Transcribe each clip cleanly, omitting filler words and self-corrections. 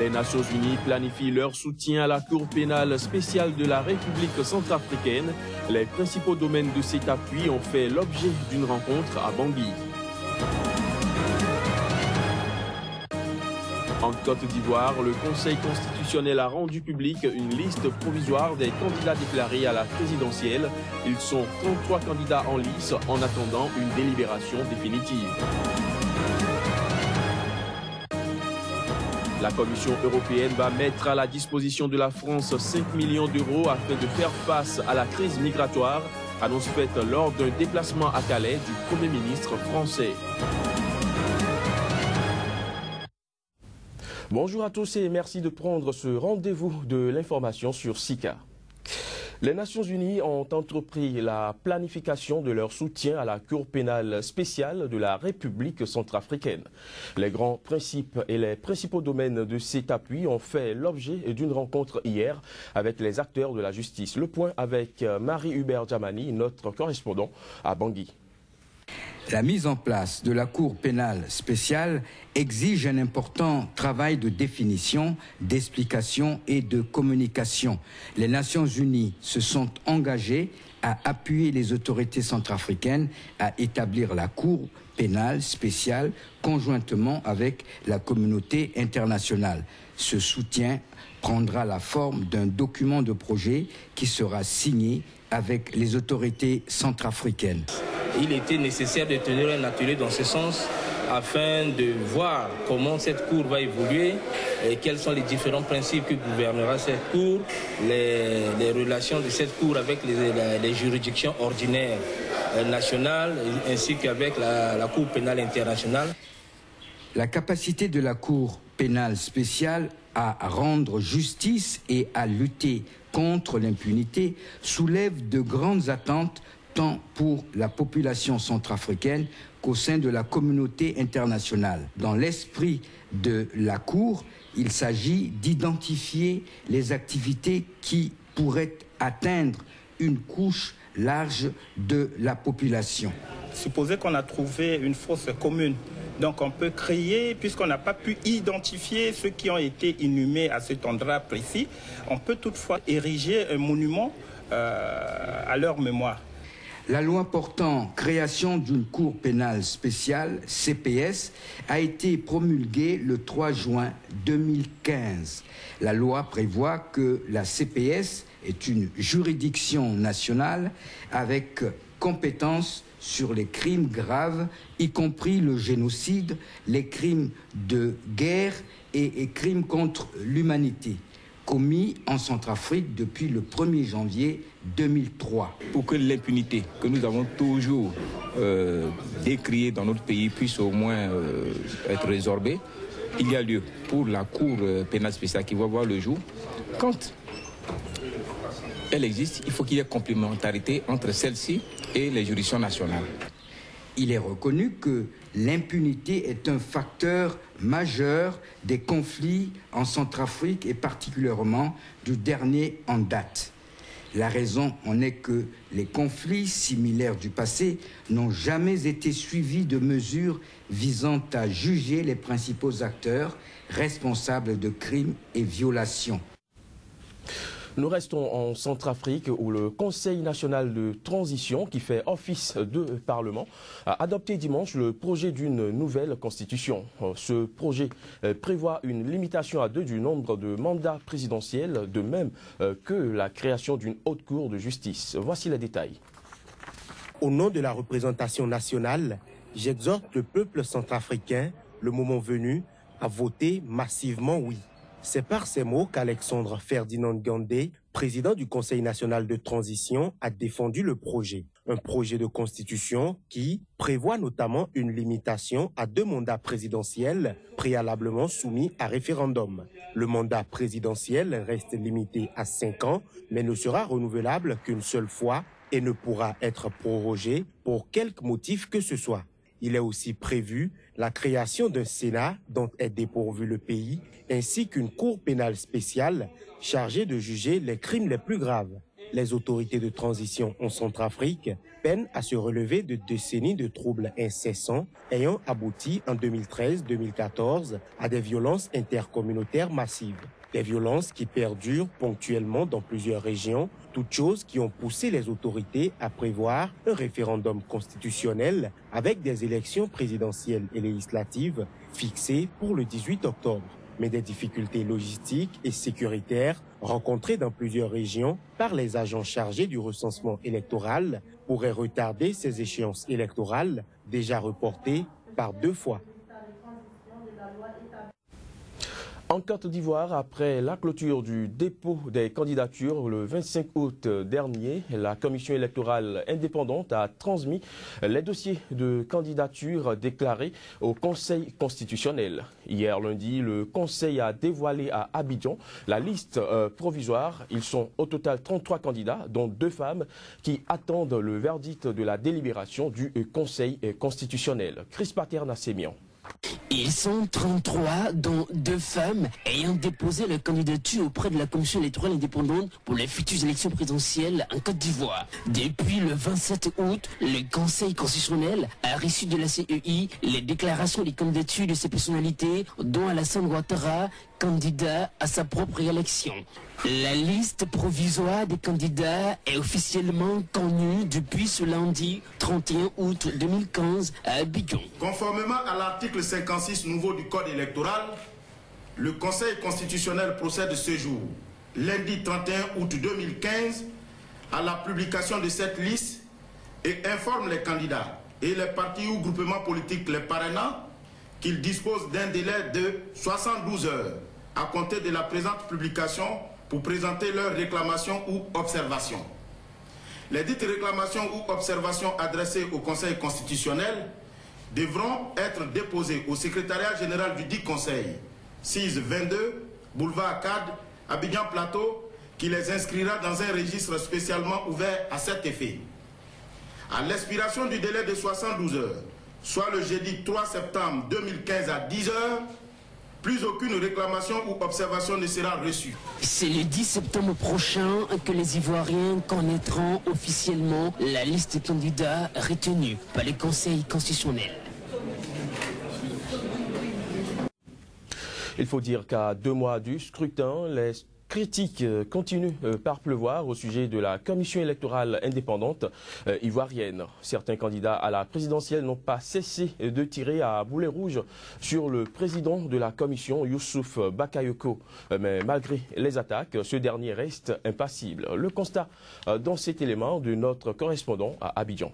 Les Nations Unies planifient leur soutien à la Cour pénale spéciale de la République centrafricaine. Les principaux domaines de cet appui ont fait l'objet d'une rencontre à Bangui. En Côte d'Ivoire, le Conseil constitutionnel a rendu publique une liste provisoire des candidats déclarés à la présidentielle. Ils sont 33 candidats en lice en attendant une délibération définitive. La Commission européenne va mettre à la disposition de la France 5 millions d'euros afin de faire face à la crise migratoire, annonce faite lors d'un déplacement à Calais du Premier ministre français. Bonjour à tous et merci de prendre ce rendez-vous de l'information sur SICA. Les Nations Unies ont entrepris la planification de leur soutien à la Cour pénale spéciale de la République centrafricaine. Les grands principes et les principaux domaines de cet appui ont fait l'objet d'une rencontre hier avec les acteurs de la justice. Le point avec Marie-Hubert Djamani, notre correspondant à Bangui. La mise en place de la Cour pénale spéciale exige un important travail de définition, d'explication et de communication. Les Nations Unies se sont engagées à appuyer les autorités centrafricaines à établir la Cour pénale spéciale conjointement avec la communauté internationale. Ce soutien prendra la forme d'un document de projet qui sera signé avec les autorités centrafricaines. Il était nécessaire de tenir un atelier dans ce sens afin de voir comment cette Cour va évoluer et quels sont les différents principes qui gouvernera cette Cour, les relations de cette Cour avec les juridictions ordinaires nationales ainsi qu'avec la Cour pénale internationale. La capacité de la Cour pénale spéciale à rendre justice et à lutter contre l'impunité soulève de grandes attentes tant pour la population centrafricaine qu'au sein de la communauté internationale. Dans l'esprit de la Cour, il s'agit d'identifier les activités qui pourraient atteindre une couche large de la population. Supposez qu'on a trouvé une fosse commune. Donc on peut créer, puisqu'on n'a pas pu identifier ceux qui ont été inhumés à cet endroit précis, on peut toutefois ériger un monument à leur mémoire. La loi portant création d'une Cour pénale spéciale, CPS, a été promulguée le 3 juin 2015. La loi prévoit que la CPS est une juridiction nationale avec compétence sur les crimes graves, y compris le génocide, les crimes de guerre et crimes contre l'humanité, commis en Centrafrique depuis le 1er janvier 2003. Pour que l'impunité que nous avons toujours décriée dans notre pays puisse au moins être résorbée, il y a lieu pour la Cour pénale spéciale qui va voir le jour. Quand elle existe, il faut qu'il y ait complémentarité entre celle-ci et les juridictions nationales. Il est reconnu que l'impunité est un facteur majeur des conflits en Centrafrique et particulièrement du dernier en date. La raison en est que les conflits similaires du passé n'ont jamais été suivis de mesures visant à juger les principaux acteurs responsables de crimes et violations. Nous restons en Centrafrique où le Conseil national de transition, qui fait office de Parlement, a adopté dimanche le projet d'une nouvelle constitution. Ce projet prévoit une limitation à 2 du nombre de mandats présidentiels, de même que la création d'une haute cour de justice. Voici les détails. Au nom de la représentation nationale, j'exhorte le peuple centrafricain, le moment venu, à voter massivement oui. C'est par ces mots qu'Alexandre Ferdinand Gandé, président du Conseil national de transition, a défendu le projet. Un projet de constitution qui prévoit notamment une limitation à 2 mandats présidentiels préalablement soumis à référendum. Le mandat présidentiel reste limité à 5 ans, mais ne sera renouvelable qu'une seule fois et ne pourra être prorogé pour quelque motif que ce soit. Il est aussi prévu la création d'un Sénat dont est dépourvu le pays, ainsi qu'une Cour pénale spéciale chargée de juger les crimes les plus graves. Les autorités de transition en Centrafrique peinent à se relever de décennies de troubles incessants ayant abouti en 2013-2014 à des violences intercommunautaires massives. Des violences qui perdurent ponctuellement dans plusieurs régions, toutes choses qui ont poussé les autorités à prévoir un référendum constitutionnel avec des élections présidentielles et législatives fixées pour le 18 octobre. Mais des difficultés logistiques et sécuritaires rencontrées dans plusieurs régions par les agents chargés du recensement électoral pourraient retarder ces échéances électorales déjà reportées par 2 fois. En Côte d'Ivoire, après la clôture du dépôt des candidatures le 25 août dernier, la commission électorale indépendante a transmis les dossiers de candidature déclarés au Conseil constitutionnel. Hier lundi, le Conseil a dévoilé à Abidjan la liste provisoire. Ils sont au total 33 candidats, dont 2 femmes, qui attendent le verdict de la délibération du Conseil constitutionnel. Chris Paterna-Sémian. Ils sont 33, dont 2 femmes, ayant déposé leur candidature auprès de la Commission électorale indépendante pour les futures élections présidentielles en Côte d'Ivoire. Depuis le 27 août, le Conseil constitutionnel a reçu de la CEI les déclarations des candidatures de ces personnalités, dont Alassane Ouattara, candidat à sa propre élection. La liste provisoire des candidats est officiellement connue depuis ce lundi 31 août 2015 à Abidjan. Conformément à l'article 56 nouveau du Code électoral, le Conseil constitutionnel procède ce jour, lundi 31 août 2015, à la publication de cette liste et informe les candidats et les partis ou groupements politiques les parrainants qu'ils disposent d'un délai de 72 heures à compter de la présente publication pour présenter leurs réclamations ou observations. Les dites réclamations ou observations adressées au Conseil constitutionnel devront être déposées au secrétariat général du dit Conseil, 622, boulevard CAD, Abidjan Plateau, qui les inscrira dans un registre spécialement ouvert à cet effet. À l'expiration du délai de 72 heures, soit le jeudi 3 septembre 2015 à 10 heures, plus aucune réclamation ou observation ne sera reçue. C'est le 10 septembre prochain que les Ivoiriens connaîtront officiellement la liste de candidats retenus par le Conseil constitutionnel. Il faut dire qu'à 2 mois du scrutin, les critiques continuent par pleuvoir au sujet de la commission électorale indépendante ivoirienne. Certains candidats à la présidentielle n'ont pas cessé de tirer à boulet rouge sur le président de la commission, Youssouf Bakayoko. Mais malgré les attaques, ce dernier reste impassible. Le constat dans cet élément de notre correspondant à Abidjan.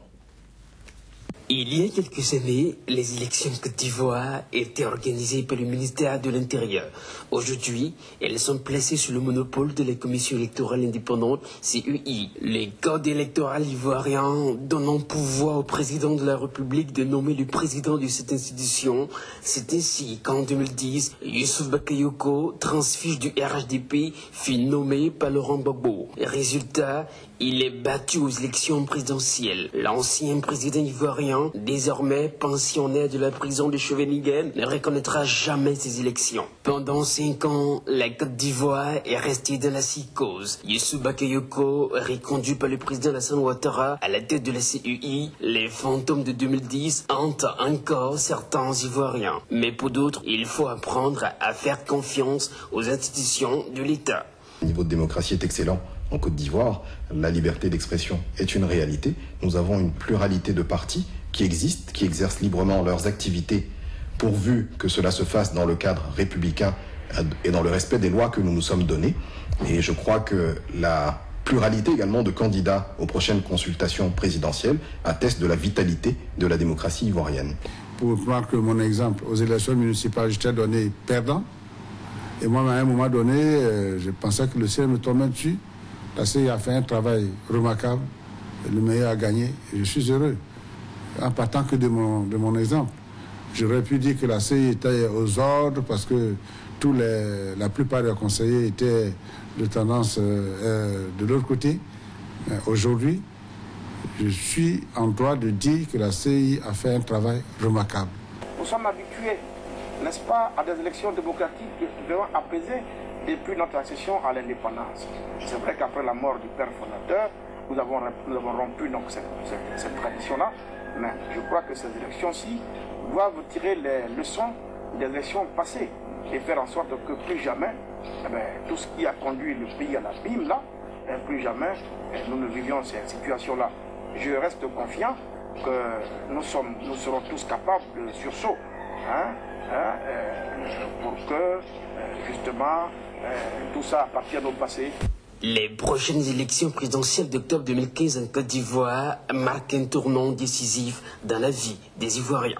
Il y a quelques années, les élections en Côte d'Ivoire étaient organisées par le ministère de l'Intérieur. Aujourd'hui, elles sont placées sous le monopole de la Commission électorale indépendante, CEI. Le code électoral ivoirien donnant pouvoir au président de la République de nommer le président de cette institution. C'est ainsi qu'en 2010, Youssouf Bakayoko, transfuge du RHDP, fut nommé par Laurent Gbagbo. Résultat, il est battu aux élections présidentielles. L'ancien président ivoirien, désormais pensionnaire de la prison de Scheveningen, ne reconnaîtra jamais ces élections. Pendant 5 ans, la Côte d'Ivoire est restée dans la psychose. Youssouf Bakayoko, reconduit par le président Alassane Ouattara à la tête de la CEI, les fantômes de 2010 hantent encore certains Ivoiriens. Mais pour d'autres, il faut apprendre à faire confiance aux institutions de l'État. Le niveau de démocratie est excellent. En Côte d'Ivoire, la liberté d'expression est une réalité. Nous avons une pluralité de partis qui existent, qui exercent librement leurs activités, pourvu que cela se fasse dans le cadre républicain et dans le respect des lois que nous nous sommes données. Et je crois que la pluralité également de candidats aux prochaines consultations présidentielles atteste de la vitalité de la démocratie ivoirienne. Pour prendre que mon exemple, aux élections municipales, j'étais donné perdant. Et moi, à un moment donné, je pensais que le ciel me tombait dessus. La CEI a fait un travail remarquable, le meilleur a gagné, et je suis heureux, en partant que de mon exemple. J'aurais pu dire que la CEI était aux ordres parce que la plupart des conseillers étaient de tendance de l'autre côté. Mais aujourd'hui, je suis en droit de dire que la CEI a fait un travail remarquable. Nous sommes habitués, n'est-ce pas, à des élections démocratiques vraiment apaisées, depuis notre accession à l'indépendance. C'est vrai qu'après la mort du père fondateur, nous avons rompu donc cette tradition-là, mais je crois que ces élections-ci doivent tirer les leçons des élections passées et faire en sorte que plus jamais, tout ce qui a conduit le pays à l'abîme, là, plus jamais nous ne vivions cette situation-là. Je reste confiant que nous serons tous capables de sursaut pour que justement tout ça appartienne au passé. Les prochaines élections présidentielles d'octobre 2015 en Côte d'Ivoire marquent un tournant décisif dans la vie des Ivoiriens.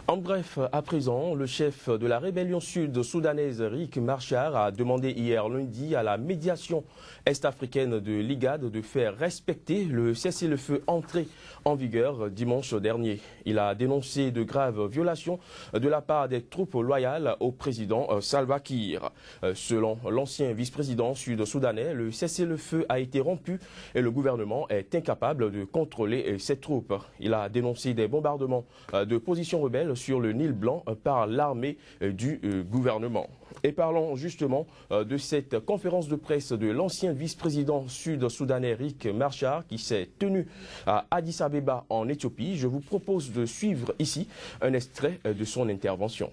En bref, à présent, le chef de la rébellion sud-soudanaise, Riek Machar, a demandé hier lundi à la médiation est-africaine de l'IGAD de faire respecter le cessez-le-feu entré en vigueur dimanche dernier. Il a dénoncé de graves violations de la part des troupes loyales au président Salva Kiir. Selon l'ancien vice-président sud-soudanais, le cessez-le-feu a été rompu et le gouvernement est incapable de contrôler ses troupes. Il a dénoncé des bombardements de positions rebelles sur le Nil Blanc par l'armée du gouvernement. Et parlons justement de cette conférence de presse de l'ancien vice-président sud-soudanais Riek Machar qui s'est tenue à Addis Abeba en Éthiopie. Je vous propose de suivre ici un extrait de son intervention.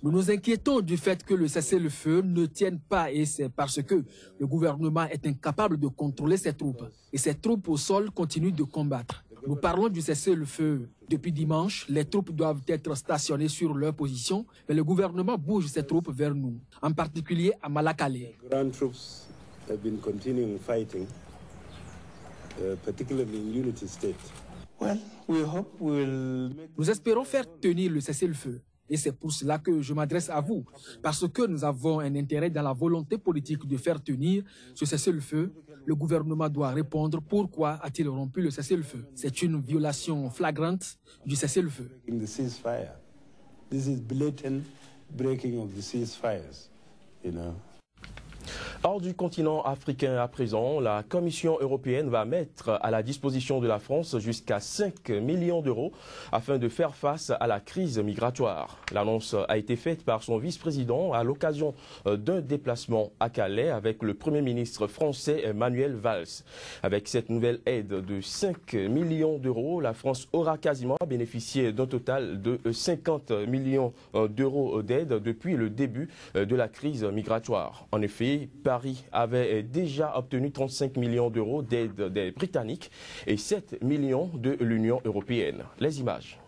Nous nous inquiétons du fait que le cessez-le-feu ne tienne pas et c'est parce que le gouvernement est incapable de contrôler ses troupes. Et ses troupes au sol continuent de combattre. Nous parlons du cessez-le-feu. Depuis dimanche, les troupes doivent être stationnées sur leur position, mais le gouvernement bouge ses troupes vers nous, en particulier à Malakale. Nous espérons faire tenir le cessez-le-feu. Et c'est pour cela que je m'adresse à vous, parce que nous avons un intérêt dans la volonté politique de faire tenir ce cessez-le-feu. Le gouvernement doit répondre pourquoi a-t-il rompu le cessez-le-feu. C'est une violation flagrante du cessez-le-feu. Hors du continent africain à présent, la Commission européenne va mettre à la disposition de la France jusqu'à 5 millions d'euros afin de faire face à la crise migratoire. L'annonce a été faite par son vice-président à l'occasion d'un déplacement à Calais avec le Premier ministre français Manuel Valls. Avec cette nouvelle aide de 5 millions d'euros, la France aura quasiment bénéficié d'un total de 50 millions d'euros d'aide depuis le début de la crise migratoire. En effet, Paris avait déjà obtenu 35 millions d'euros d'aide des Britanniques et 7 millions de l'Union européenne. Les images.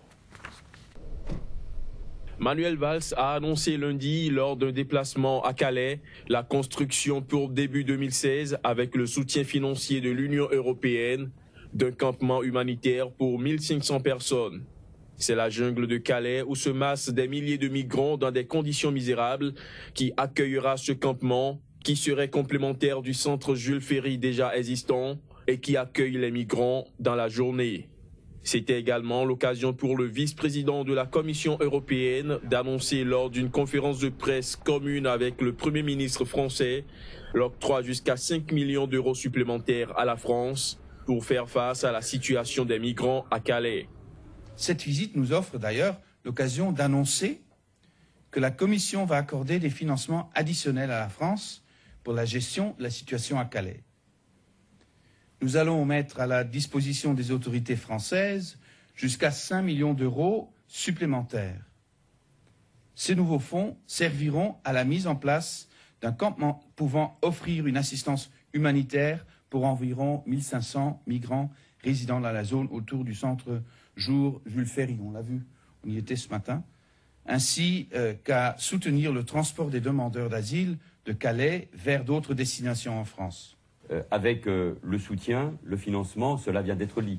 Manuel Valls a annoncé lundi, lors d'un déplacement à Calais, la construction pour début 2016, avec le soutien financier de l'Union européenne, d'un campement humanitaire pour 1500 personnes. C'est la jungle de Calais où se massent des milliers de migrants dans des conditions misérables qui accueillera ce campement qui serait complémentaire du centre Jules Ferry déjà existant et qui accueille les migrants dans la journée. C'était également l'occasion pour le vice-président de la Commission européenne d'annoncer lors d'une conférence de presse commune avec le Premier ministre français l'octroi jusqu'à 5 millions d'euros supplémentaires à la France pour faire face à la situation des migrants à Calais. Cette visite nous offre d'ailleurs l'occasion d'annoncer que la Commission va accorder des financements additionnels à la France pour la gestion de la situation à Calais. Nous allons mettre à la disposition des autorités françaises jusqu'à 5 millions d'euros supplémentaires. Ces nouveaux fonds serviront à la mise en place d'un campement pouvant offrir une assistance humanitaire pour environ 1500 migrants résidant dans la zone autour du centre Jules Ferry. On l'a vu, on y était ce matin. Ainsi qu'à soutenir le transport des demandeurs d'asile de Calais vers d'autres destinations en France. Avec le soutien, le financement, cela vient d'être dit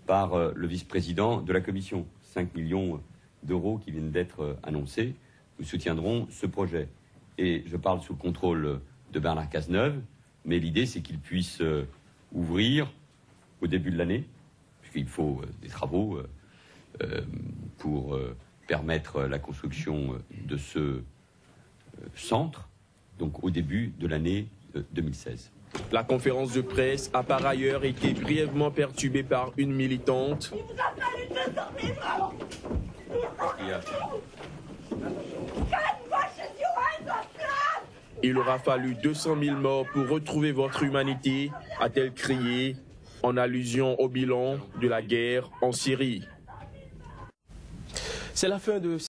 par le vice-président de la Commission. 5 millions d'euros qui viennent d'être annoncés. Nous soutiendrons ce projet. Et je parle sous le contrôle de Bernard Cazeneuve, mais l'idée c'est qu'il puisse ouvrir au début de l'année, puisqu'il faut des travaux pour permettre la construction de ce centre, donc au début de l'année 2016. La conférence de presse a par ailleurs été brièvement perturbée par une militante. Il vous a fallu 200 000 francs. Il aura fallu 200 000 morts pour retrouver votre humanité, a-t-elle crié, en allusion au bilan de la guerre en Syrie. C'est la fin de